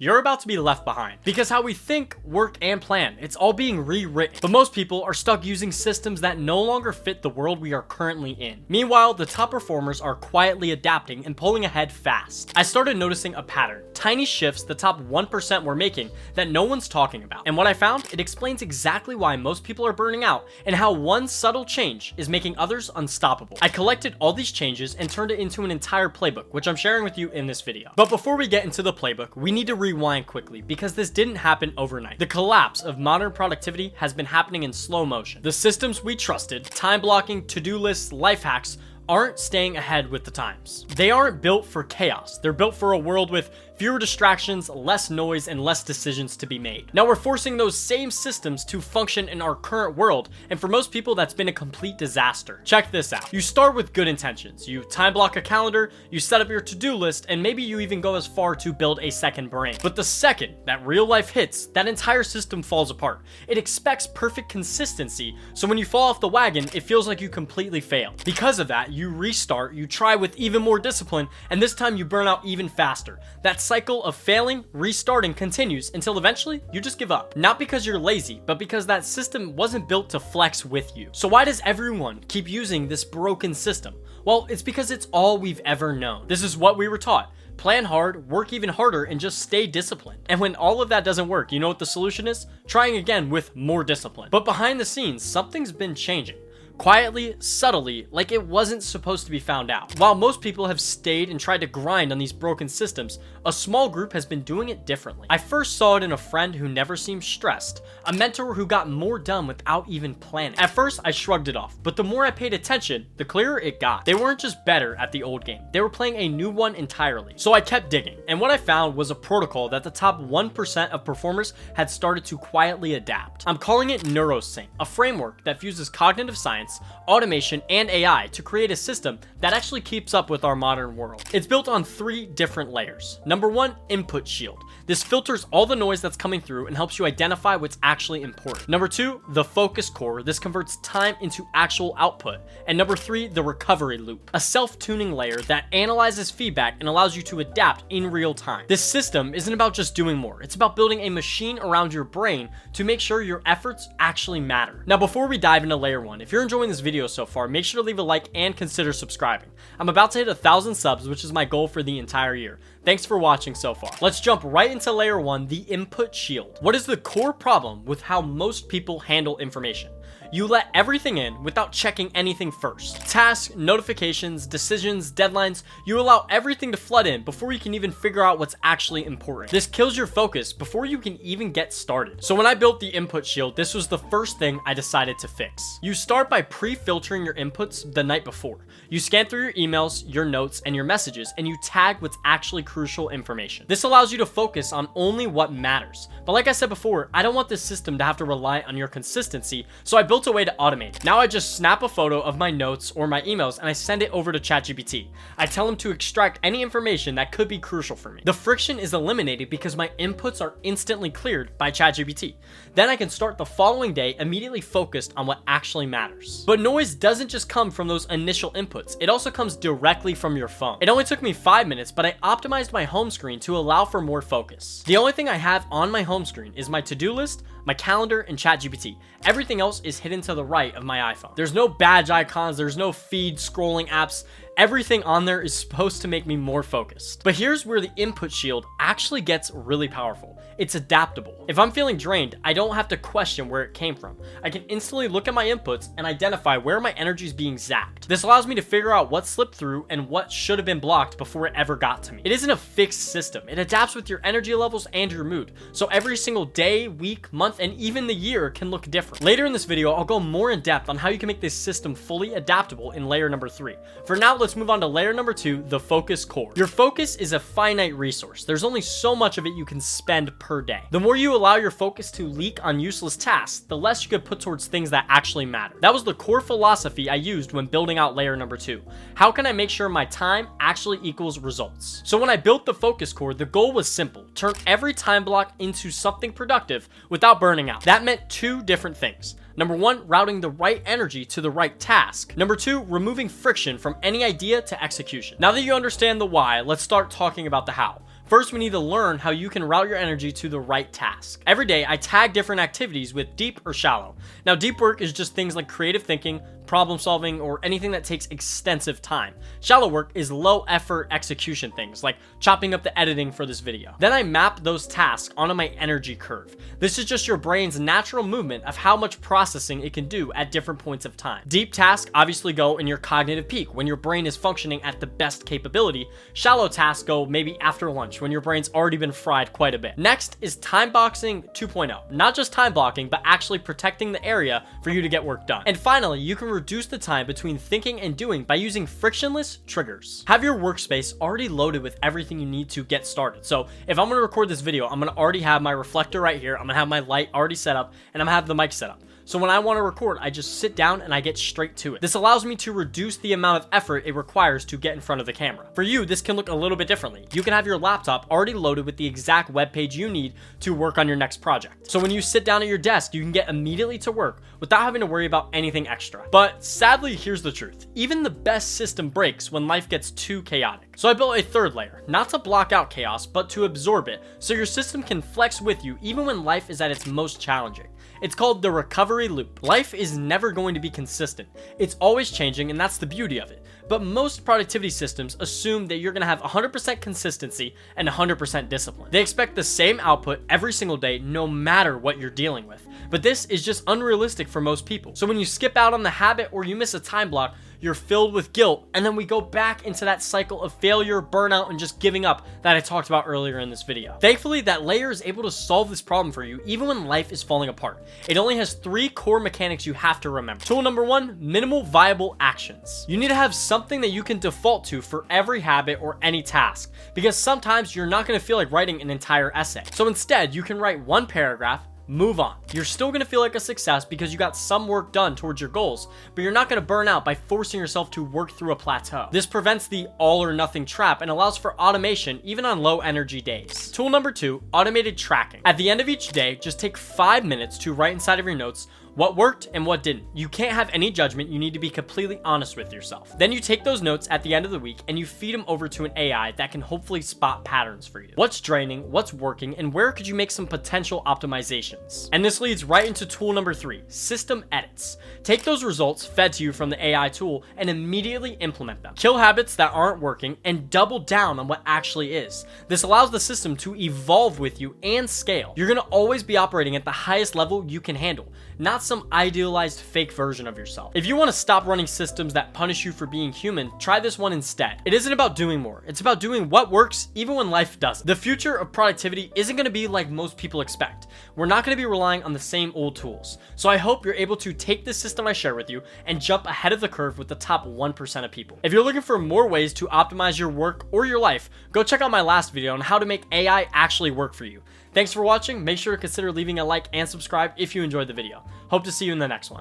You're about to be left behind because how we think, work, and plan, it's all being rewritten. But most people are stuck using systems that no longer fit the world we are currently in. Meanwhile, the top performers are quietly adapting and pulling ahead fast. I started noticing a pattern, tiny shifts the top 1% were making that no one's talking about. And what I found, it explains exactly why most people are burning out and how one subtle change is making others unstoppable. I collected all these changes and turned it into an entire playbook, which I'm sharing with you in this video. But before we get into the playbook, we need to rewind quickly because this didn't happen overnight. The collapse of modern productivity has been happening in slow motion. The systems we trusted, time blocking, to-do lists, life hacks, aren't staying ahead with the times. They aren't built for chaos. They're built for a world with fewer distractions, less noise, and less decisions to be made. Now we're forcing those same systems to function in our current world, and for most people that's been a complete disaster. Check this out. You start with good intentions. You time block a calendar, you set up your to-do list, and maybe you even go as far to build a second brain. But the second that real life hits, that entire system falls apart. It expects perfect consistency, so when you fall off the wagon, it feels like you completely failed. Because of that, you restart, you try with even more discipline, and this time you burn out even faster. That cycle of failing, restarting continues until eventually you just give up. Not because you're lazy, but because that system wasn't built to flex with you. So why does everyone keep using this broken system? Well, it's because it's all we've ever known. This is what we were taught. Plan hard, work even harder, and just stay disciplined. And when all of that doesn't work, you know what the solution is? Trying again with more discipline. But behind the scenes, something's been changing. Quietly, subtly, like it wasn't supposed to be found out. While most people have stayed and tried to grind on these broken systems, a small group has been doing it differently. I first saw it in a friend who never seemed stressed, a mentor who got more done without even planning. At first, I shrugged it off, but the more I paid attention, the clearer it got. They weren't just better at the old game, they were playing a new one entirely. So I kept digging, and what I found was a protocol that the top 1% of performers had started to quietly adapt. I'm calling it NeuroSync, a framework that fuses cognitive science, automation, and AI to create a system that actually keeps up with our modern world. It's built on 3 different layers. Number 1, input shield. This filters all the noise that's coming through and helps you identify what's actually important. Number 2, the focus core. This converts time into actual output. And number 3, the recovery loop, a self-tuning layer that analyzes feedback and allows you to adapt in real time. This system isn't about just doing more. It's about building a machine around your brain to make sure your efforts actually matter. Now, before we dive into layer 1, if you're enjoying this video so far, make sure to leave a like and consider subscribing. I'm about to hit 1,000 subs, which is my goal for the entire year. Thanks for watching so far. Let's jump right into layer 1, the input shield. What is the core problem with how most people handle information? You let everything in without checking anything first. Tasks, notifications, decisions, deadlines, you allow everything to flood in before you can even figure out what's actually important. This kills your focus before you can even get started. So when I built the input shield, this was the first thing I decided to fix. You start by pre-filtering your inputs the night before. You scan through your emails, your notes, and your messages, and you tag what's actually crucial information. This allows you to focus on only what matters. But like I said before, I don't want this system to have to rely on your consistency, so I built a way to automate it. Now I just snap a photo of my notes or my emails and I send it over to ChatGPT. I tell them to extract any information that could be crucial for me. The friction is eliminated because my inputs are instantly cleared by ChatGPT. Then I can start the following day immediately focused on what actually matters. But noise doesn't just come from those initial inputs. It also comes directly from your phone. It only took me 5 minutes, but I optimized my home screen to allow for more focus. The only thing I have on my home screen is my to-do list, my calendar, and ChatGPT. Everything else is hidden to the right of my iPhone. There's no badge icons, there's no feed scrolling apps. Everything on there is supposed to make me more focused. But here's where the input shield actually gets really powerful. It's adaptable. If I'm feeling drained, I don't have to question where it came from. I can instantly look at my inputs and identify where my energy is being zapped. This allows me to figure out what slipped through and what should have been blocked before it ever got to me. It isn't a fixed system. It adapts with your energy levels and your mood. So every single day, week, month, and even the year can look different. Later in this video, I'll go more in depth on how you can make this system fully adaptable in layer number 3. For now, let's move on to layer number 2, the focus core. Your focus is a finite resource. There's only so much of it you can spend per day. The more you allow your focus to leak on useless tasks, the less you could put towards things that actually matter. That was the core philosophy I used when building out layer number 2. How can I make sure my time actually equals results? So when I built the focus core, the goal was simple: turn every time block into something productive without burning out. That meant 2 different things. Number 1, routing the right energy to the right task. Number 2, removing friction from any idea to execution. Now that you understand the why, let's start talking about the how. First, we need to learn how you can route your energy to the right task. Every day, I tag different activities with deep or shallow. Now, deep work is just things like creative thinking, problem solving, or anything that takes extensive time. Shallow work is low effort execution things like chopping up the editing for this video. Then I map those tasks onto my energy curve. This is just your brain's natural movement of how much processing it can do at different points of time. Deep tasks obviously go in your cognitive peak when your brain is functioning at the best capability. Shallow tasks go maybe after lunch when your brain's already been fried quite a bit. Next is time boxing 2.0. Not just time blocking, but actually protecting the area for you to get work done. And finally, you can reduce the time between thinking and doing by using frictionless triggers. Have your workspace already loaded with everything you need to get started. So if I'm going to record this video, I'm going to already have my reflector right here. I'm going to have my light already set up, and I'm going to have the mic set up. So when I want to record, I just sit down and I get straight to it. This allows me to reduce the amount of effort it requires to get in front of the camera. For you, this can look a little bit differently. You can have your laptop already loaded with the exact web page you need to work on your next project. So when you sit down at your desk, you can get immediately to work without having to worry about anything extra. But sadly, here's the truth. Even the best system breaks when life gets too chaotic. So I built a third layer, not to block out chaos, but to absorb it, so your system can flex with you even when life is at its most challenging. It's called the recovery loop. Life is never going to be consistent. It's always changing, and that's the beauty of it. But most productivity systems assume that you're going to have 100% consistency and 100% discipline. They expect the same output every single day, no matter what you're dealing with. But this is just unrealistic for most people. So when you skip out on the habit or you miss a time block, you're filled with guilt, and then we go back into that cycle of failure, burnout, and just giving up that I talked about earlier in this video. Thankfully, that layer is able to solve this problem for you even when life is falling apart. It only has 3 core mechanics you have to remember. Tool number 1, minimal viable actions. You need to have something that you can default to for every habit or any task, because sometimes you're not going to feel like writing an entire essay. So instead, you can write 1 paragraph, move on. You're still going to feel like a success because you got some work done towards your goals, but you're not going to burn out by forcing yourself to work through a plateau. This prevents the all or nothing trap and allows for automation even on low energy days. Tool number 2, automated tracking. At the end of each day, just take 5 minutes to write inside of your notes what worked and what didn't. You can't have any judgment. You need to be completely honest with yourself. Then you take those notes at the end of the week and you feed them over to an AI that can hopefully spot patterns for you. What's draining, what's working, and where could you make some potential optimizations? And this leads right into tool number 3, system edits. Take those results fed to you from the AI tool and immediately implement them. Kill habits that aren't working and double down on what actually is. This allows the system to evolve with you and scale. You're going to always be operating at the highest level you can handle, not some idealized fake version of yourself. If you want to stop running systems that punish you for being human, try this one instead. It isn't about doing more. It's about doing what works even when life doesn't. The future of productivity isn't going to be like most people expect. We're not going to be relying on the same old tools. So I hope you're able to take this system I share with you and jump ahead of the curve with the top 1% of people. If you're looking for more ways to optimize your work or your life, go check out my last video on how to make AI actually work for you. Thanks for watching. Make sure to consider leaving a like and subscribe if you enjoyed the video. Hope to see you in the next one.